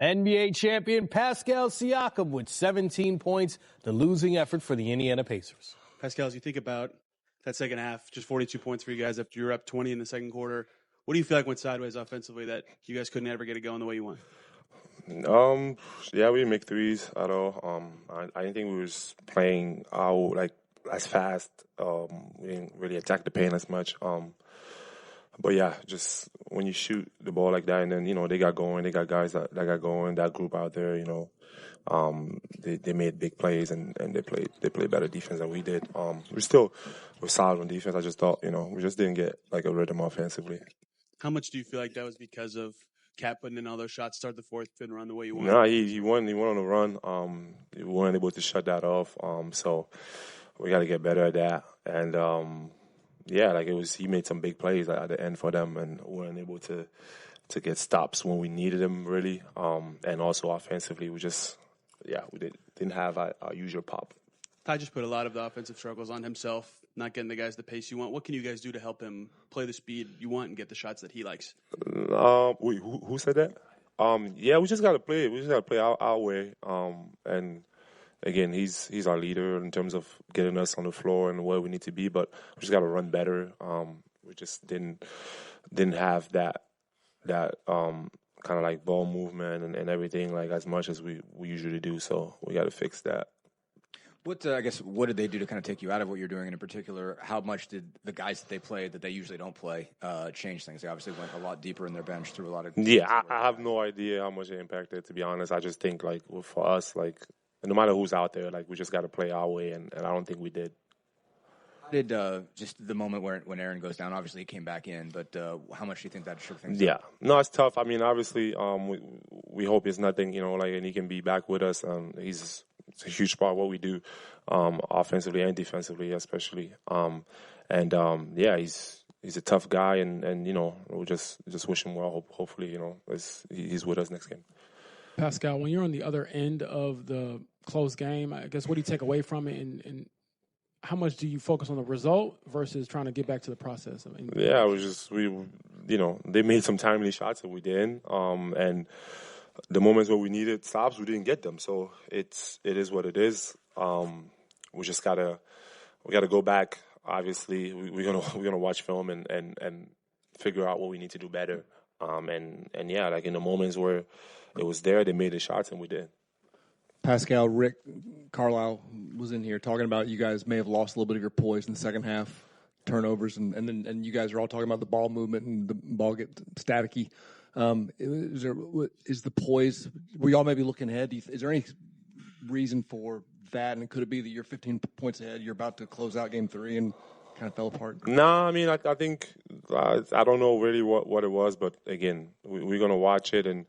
NBA champion Pascal Siakam with 17 points, the losing effort for the Indiana Pacers. Pascal, as you think about that second half, just 42 points for you guys after you were up 20 in the second quarter. What do you feel like went sideways offensively that you guys couldn't ever get it going the way you want? Yeah, we didn't make threes at all. I didn't think we was playing out like as fast. We didn't really attack the paint as much. But yeah, just when you shoot the ball like that, and then they got going, they got guys that got going. That group out there, they made big plays and they played better defense than we did. We still were solid on defense. I just thought we just didn't get like a rhythm offensively. How much do you feel like that was because of Cat putting in all those shots, start the fourth, didn't run the way you wanted? No, he won on the run. We weren't able to shut that off. So we got to get better at that. And yeah, like he made some big plays at the end for them, and we weren't able to get stops when we needed them really. And also offensively, we didn't have our usual pop. Ty just put a lot of the offensive struggles on himself, not getting the guys the pace you want. What can you guys do to help him play the speed you want and get the shots that he likes? Wait, who said that? Yeah, we just got to play it. We just got to play our way. And again, he's our leader in terms of getting us on the floor and where we need to be. But we just got to run better. We just didn't have that kind of like ball movement and everything like as much as we usually do. So we got to fix that. What did they do to kind of take you out of what you're doing, and in particular, how much did the guys that they played that they usually don't play change things? They obviously went a lot deeper in their bench through a lot of. Yeah, I have no idea how much it impacted. To be honest, I just think like for us, like no matter who's out there, like we just got to play our way, and I don't think we did. How did just the moment when Aaron goes down? Obviously, he came back in, but how much do you think that shook things? Yeah, no, it's tough. I mean, obviously, we hope it's nothing, and he can be back with us. It's a huge part of what we do, offensively and defensively, especially. Yeah, he's a tough guy, and we'll just wish him well. Hopefully, he's with us next game. Pascal, when you're on the other end of the close game, I guess what do you take away from it, and how much do you focus on the result versus trying to get back to the process? I mean, yeah, they made some timely shots that we didn't, and the moments where we needed stops, we didn't get them. So it is what it is. We gotta go back. Obviously, we're gonna watch film and figure out what we need to do better. And yeah, like in the moments where it was there, they made the shots and we did. Pascal, Rick Carlisle was in here talking about you guys may have lost a little bit of your poise in the second half, turnovers, and you guys are all talking about the ball movement and the ball get staticky. Is the poise? Were y'all maybe looking ahead? Is there any reason for that? And could it be that you're 15 points ahead, you're about to close out Game 3 and kind of fell apart? No, I mean I think I don't know really what it was, but again, we're gonna watch it and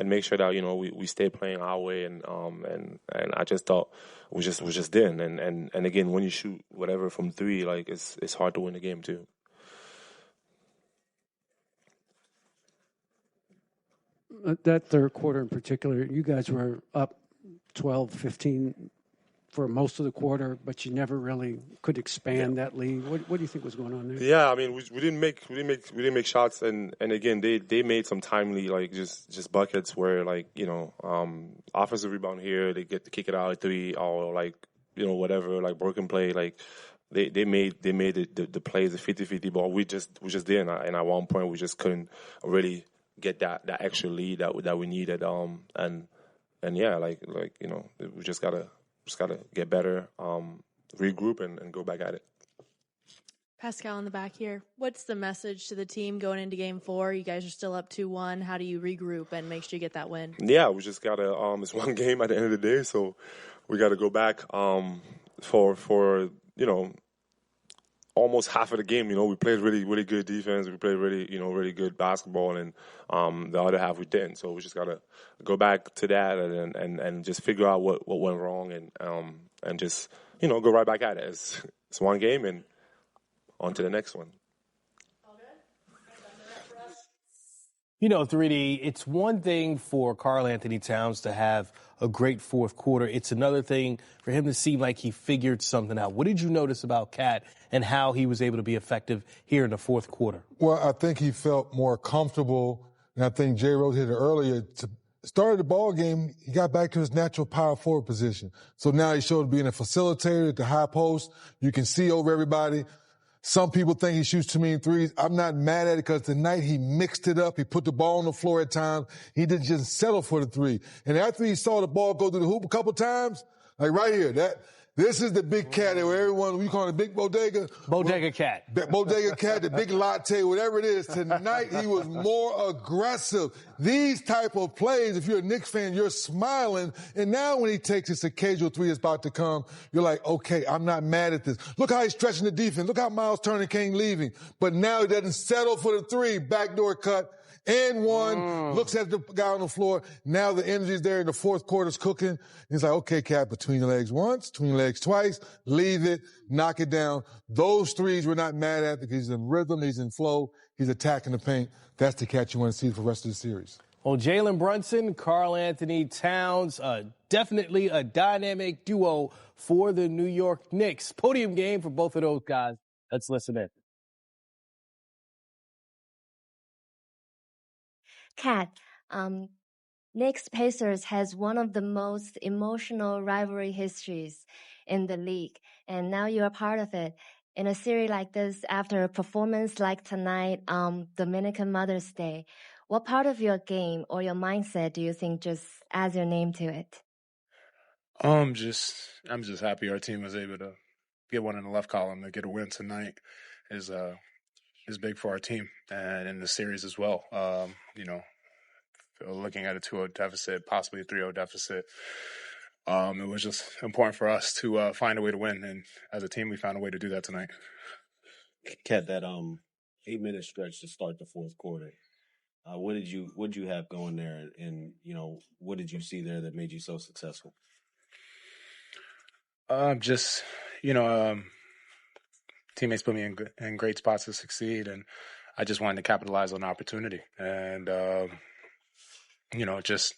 make sure that we stay playing our way and I just thought we just didn't and again when you shoot whatever from 3, like it's hard to win the game too. That third quarter in particular, you guys were up 12, 15 for most of the quarter, but you never really could expand that lead. What do you think was going on there? Yeah, I mean, we didn't make shots, and again, they made some timely like just buckets where like offensive rebound here, they get to kick it out at 3 or like whatever like broken play like. They made the plays the 50-50 ball. We just didn't, and at one point we just couldn't really get that extra lead that we needed. And yeah, like we just gotta get better, regroup and go back at it. Pascal in the back here. What's the message to the team going into Game 4? You guys are still up 2-1. How do you regroup and make sure you get that win? Yeah, we just gotta. It's one game at the end of the day, so we gotta go back for almost half of the game, we played really, really good defense. We played really, really good basketball, and the other half we didn't. So we just gotta go back to that and just figure out what went wrong and just go right back at it. It's one game and on to the next one. 3D, it's one thing for Karl-Anthony Towns to have a great fourth quarter. It's another thing for him to seem like he figured something out. What did you notice about Cat and how he was able to be effective here in the fourth quarter? Well, I think he felt more comfortable and I think J. Rose hit it earlier, started the ball game, he got back to his natural power forward position. So now he showed being a facilitator at the high post. You can see over everybody. Some people think he shoots too many threes. I'm not mad at it because tonight he mixed it up. He put the ball on the floor at times. He didn't just settle for the three. And after he saw the ball go through the hoop a couple times, like right here, this is the big cat where everyone, we call it big bodega. Bodega cat. Bodega cat, the big latte, whatever it is. Tonight, he was more aggressive. These type of plays, if you're a Knicks fan, you're smiling. And now when he takes this occasional three is about to come, you're like, okay, I'm not mad at this. Look how he's stretching the defense. Look how Miles Turner came leaving. But now he doesn't settle for the three. Backdoor cut. And one, looks at the guy on the floor. Now the energy's there in the fourth quarter's cooking. He's like, okay, Cat, between your legs once, between your legs twice, leave it, knock it down. Those threes we're not mad at because he's in rhythm, he's in flow, he's attacking the paint. That's the Cat you want to see for the rest of the series. Well, Jalen Brunson, Karl-Anthony Towns, definitely a dynamic duo for the New York Knicks. Podium game for both of those guys. Let's listen in. Kat, Knicks Pacers has one of the most emotional rivalry histories in the league, and now you are part of it. In a series like this, after a performance like tonight, Dominican Mother's Day, what part of your game or your mindset do you think just adds your name to it? I'm just happy our team was able to get one in the left column to get a win tonight. Is big for our team and in the series as well. Looking at a 2-0 deficit, possibly a 3-0 deficit, it was just important for us to find a way to win. And as a team, we found a way to do that tonight. Kat, that 8-minute stretch to start the fourth quarter, what did you have going there, and what did you see there that made you so successful? Teammates put me in great spots to succeed, and I just wanted to capitalize on the opportunity. And, just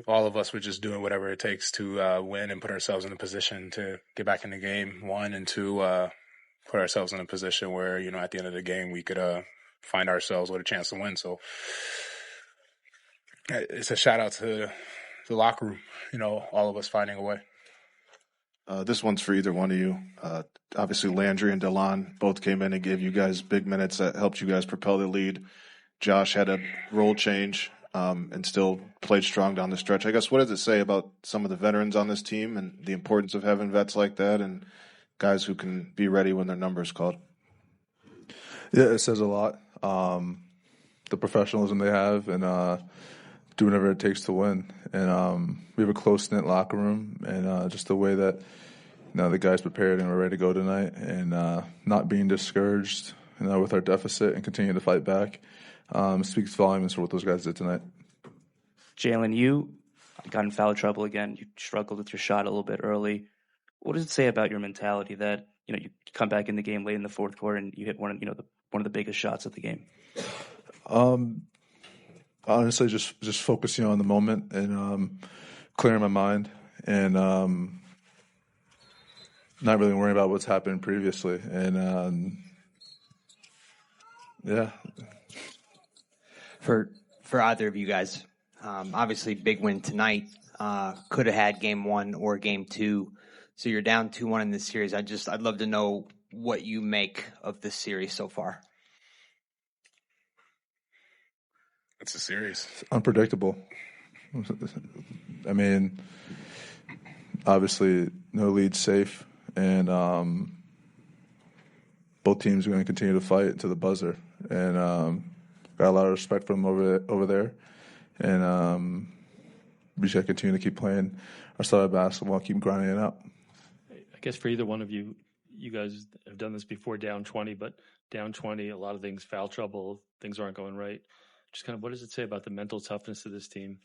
all of us were just doing whatever it takes to win and put ourselves in a position to get back in the game, one, and two, put ourselves in a position where, at the end of the game, we could find ourselves with a chance to win. So it's a shout out to the locker room, all of us finding a way. This one's for either one of you. Obviously, Landry and Delon both came in and gave you guys big minutes that helped you guys propel the lead. Josh had a role change and still played strong down the stretch. I guess, what does it say about some of the veterans on this team and the importance of having vets like that and guys who can be ready when their number is called? Yeah, it says a lot. The professionalism they have and do whatever it takes to win. And we have a close-knit locker room, and just the way that the guys prepared and were ready to go tonight, and not being discouraged with our deficit and continuing to fight back speaks volumes for what those guys did tonight. Jalen, you got in foul trouble again. You struggled with your shot a little bit early. What does it say about your mentality that you come back in the game late in the fourth quarter and you hit one of the biggest shots of the game? Honestly, just focusing on the moment and clearing my mind and not really worrying about what's happened previously. And yeah. For either of you guys, obviously big win tonight. Could have had game one or game two. So you're down 2-1 in this series. I'd love to know what you make of this series so far. It's a series. It's unpredictable. I mean, obviously, no lead safe, and both teams are going to continue to fight to the buzzer. And got a lot of respect for them over there. And we should continue to keep playing our style of basketball, keep grinding it out. I guess for either one of you, you guys have done this before, down 20, but down 20, a lot of things, foul trouble, things aren't going right. Just kind of, what does it say about the mental toughness of this team?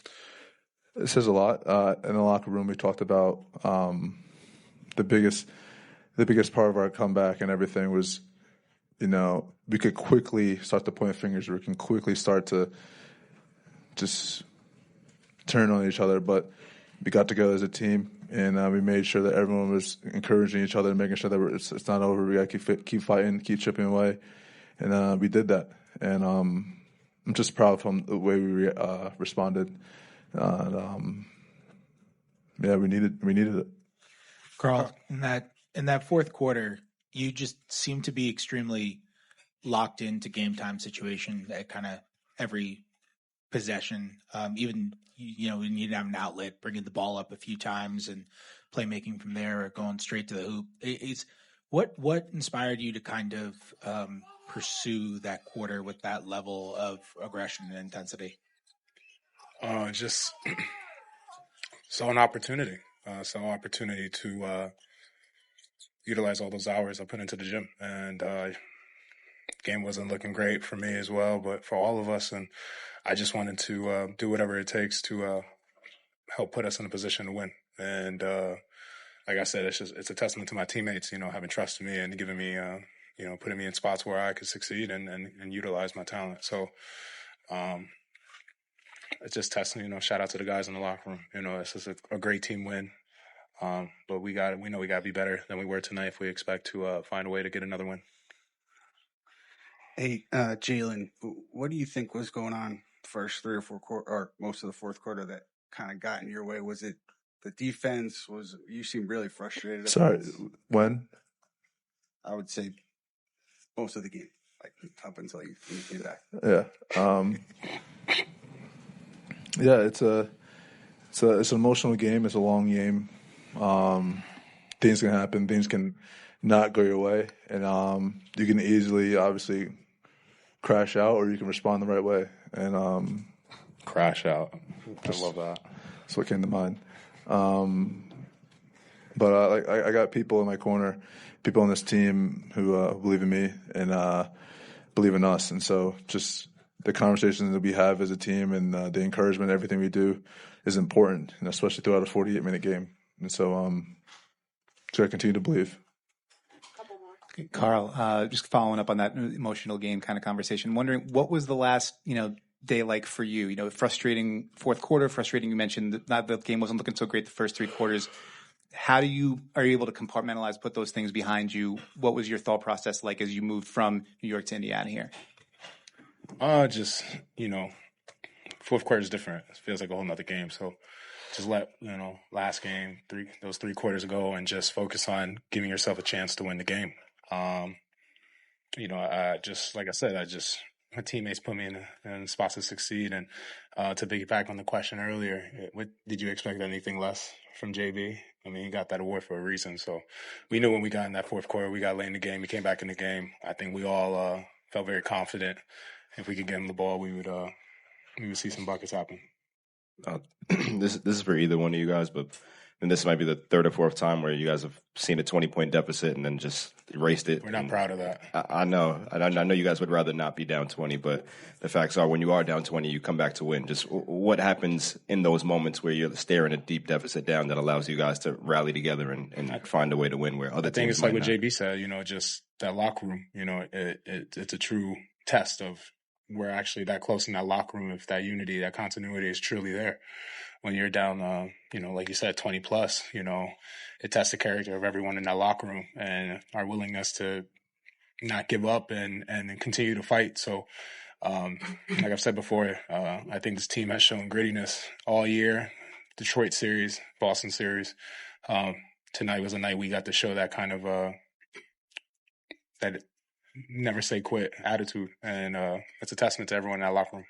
It says a lot. In the locker room, we talked about the biggest part of our comeback and everything was, we could quickly start to point fingers. We can quickly start to just turn on each other. But we got together as a team, and we made sure that everyone was encouraging each other and making sure that it's not over. We got to keep fighting, keep chipping away. And we did that. And I'm just proud of the way we responded. And, yeah, we needed it. Carl, in that fourth quarter, you just seemed to be extremely locked into game time situation at kind of every possession. Even when you have an outlet, bringing the ball up a few times and playmaking from there, or going straight to the hoop. What inspired you to kind of pursue that quarter with that level of aggression and intensity? Just saw an opportunity. To utilize all those hours I put into the gym, and game wasn't looking great for me as well, but for all of us, and I just wanted to do whatever it takes to help put us in a position to win. And like I said, it's a testament to my teammates, having trust in me and giving me, putting me in spots where I could succeed and utilize my talent. So it's just testing, shout out to the guys in the locker room. It's just a great team win. But we know we got to be better than we were tonight if we expect to find a way to get another win. Hey, Jalen, what do you think was going on first 3 or 4 quarter, or most of the fourth quarter, that kind of got in your way? Was it the defense? You seemed really frustrated? Sorry, when? I would say most of the game, like up until you came back. Yeah. Yeah, it's an emotional game. It's a long game. Things can happen. Things can not go your way, and you can easily, obviously, crash out, or you can respond the right way. And crash out. I love that. That's what came to mind. But I got people in my corner, people on this team who believe in me and believe in us, and so just the conversations that we have as a team and the encouragement, everything we do, is important, and especially throughout a 48-minute game. And so, I continue to believe. Carl, just following up on that emotional game kind of conversation, wondering what was the last, day like for you? Frustrating fourth quarter, frustrating. You mentioned that the game wasn't looking so great the first 3 quarters. Are you able to compartmentalize, put those things behind you? What was your thought process like as you moved from New York to Indiana here? Fourth quarter is different. It feels like a whole nother game. So just let, last game, those 3 quarters ago, and just focus on giving yourself a chance to win the game. Like I said, my teammates put me in spots to succeed. And to piggyback on the question earlier, did you expect anything less from JB? I mean, he got that award for a reason. So we knew when we got in that fourth quarter, we got late in the game. We came back in the game. I think we all felt very confident. If we could get him the ball, we would see some buckets happen. This is for either one of you guys, but this might be the 3rd or 4th time where you guys have seen a 20-point deficit and then just erased it. We're not proud of that. I know. I know you guys would rather not be down 20, but the facts are when you are down 20, you come back to win. Just what happens in those moments where you're staring a deep deficit down that allows you guys to rally together and find a way to win where other teams it's like what JB said, just that locker room, it's a true test of we're actually that close in that locker room, if that unity, that continuity is truly there. When you're down, like you said, 20 plus, it tests the character of everyone in that locker room and our willingness to not give up and continue to fight. So, like I've said before, I think this team has shown grittiness all year. Detroit series, Boston series. Tonight was a night we got to show that kind of that never say quit attitude, and it's a testament to everyone in that locker room.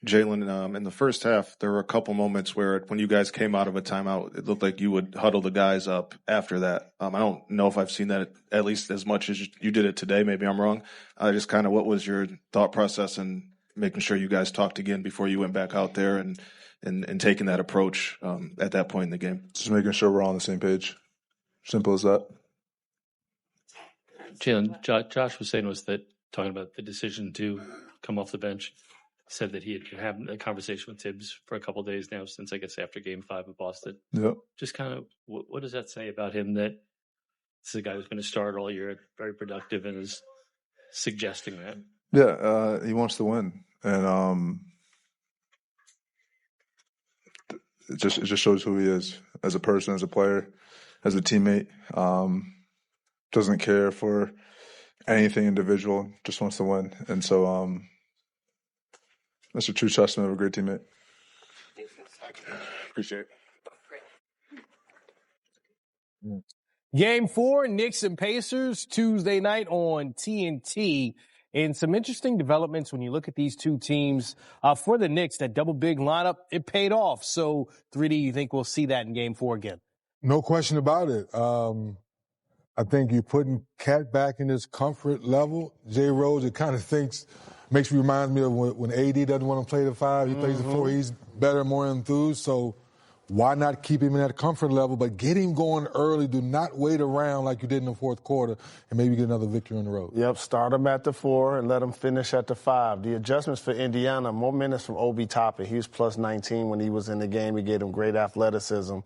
Jalen, in the first half, there were a couple moments where when you guys came out of a timeout, it looked like you would huddle the guys up after that. I don't know if I've seen that at least as much as you did it today. Maybe I'm wrong. Just kind of what was your thought process in making sure you guys talked again before you went back out there and taking that approach at that point in the game? Just making sure we're all on the same page. Simple as that. Jalen, Josh was saying talking about the decision to come off the bench. Said that he had been having a conversation with Tibbs for a couple of days now, since I guess after Game 5 of Boston. Yep. Just kind of, what does that say about him, that this is a guy who's going to start all year, very productive, and is suggesting that? Yeah, he wants to win, and it just shows who he is as a person, as a player, as a teammate. Doesn't care for anything individual, just wants to win, and so That's a true testament of a great teammate. Appreciate it. Game 4, Knicks and Pacers, Tuesday night on TNT. And some interesting developments when you look at these two teams. For the Knicks, that double big lineup, it paid off. So, 3D, you think we'll see that in Game 4 again? No question about it. I think you're putting Cat back in his comfort level. Jay Rose, it kind of makes me remind me of when AD doesn't want to play the 5, he plays the 4. He's better, more enthused. So why not keep him in that comfort level, but get him going early. Do not wait around like you did in the fourth quarter and maybe get another victory on the road. Yep, start him at the 4 and let him finish at the 5. The adjustments for Indiana, more minutes from Obi Toppin. He was plus 19 when he was in the game. He gave him great athleticism.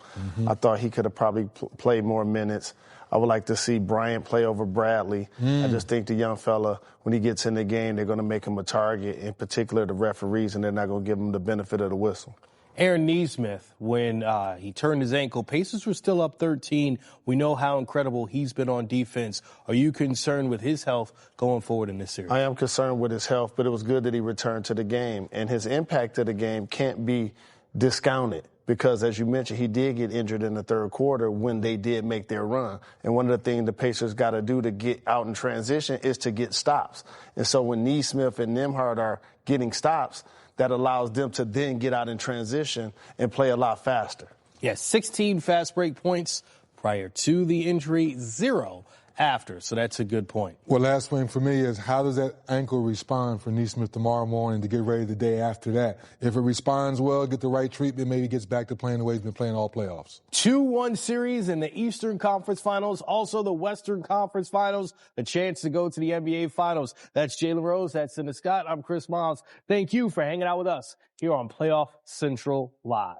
I thought he could have probably played more minutes. I would like to see Bryant play over Bradley. I just think the young fella, when he gets in the game, they're going to make him a target, in particular the referees, and they're not going to give him the benefit of the whistle. Aaron Nesmith, when he turned his ankle, Pacers were still up 13. We know how incredible he's been on defense. Are you concerned with his health going forward in this series? I am concerned with his health, but it was good that he returned to the game. And his impact to the game can't be discounted because, as you mentioned, he did get injured in the third quarter when they did make their run. And one of the things the Pacers got to do to get out in transition is to get stops. And so when Nesmith and Nembhard are getting stops, that allows them to then get out in transition and play a lot faster. Yes, 16 fast break points prior to the injury, 0 after. So that's a good point. Well, last thing for me is how does that ankle respond for Nesmith tomorrow morning to get ready the day after that? If it responds well, get the right treatment, maybe gets back to playing the way he's been playing all playoffs. 2-1 series in the Eastern Conference Finals, also the Western Conference Finals, a chance to go to the NBA Finals. That's Jalen Rose, that's Cinda Scott, I'm Chris Miles. Thank you for hanging out with us here on Playoff Central Live.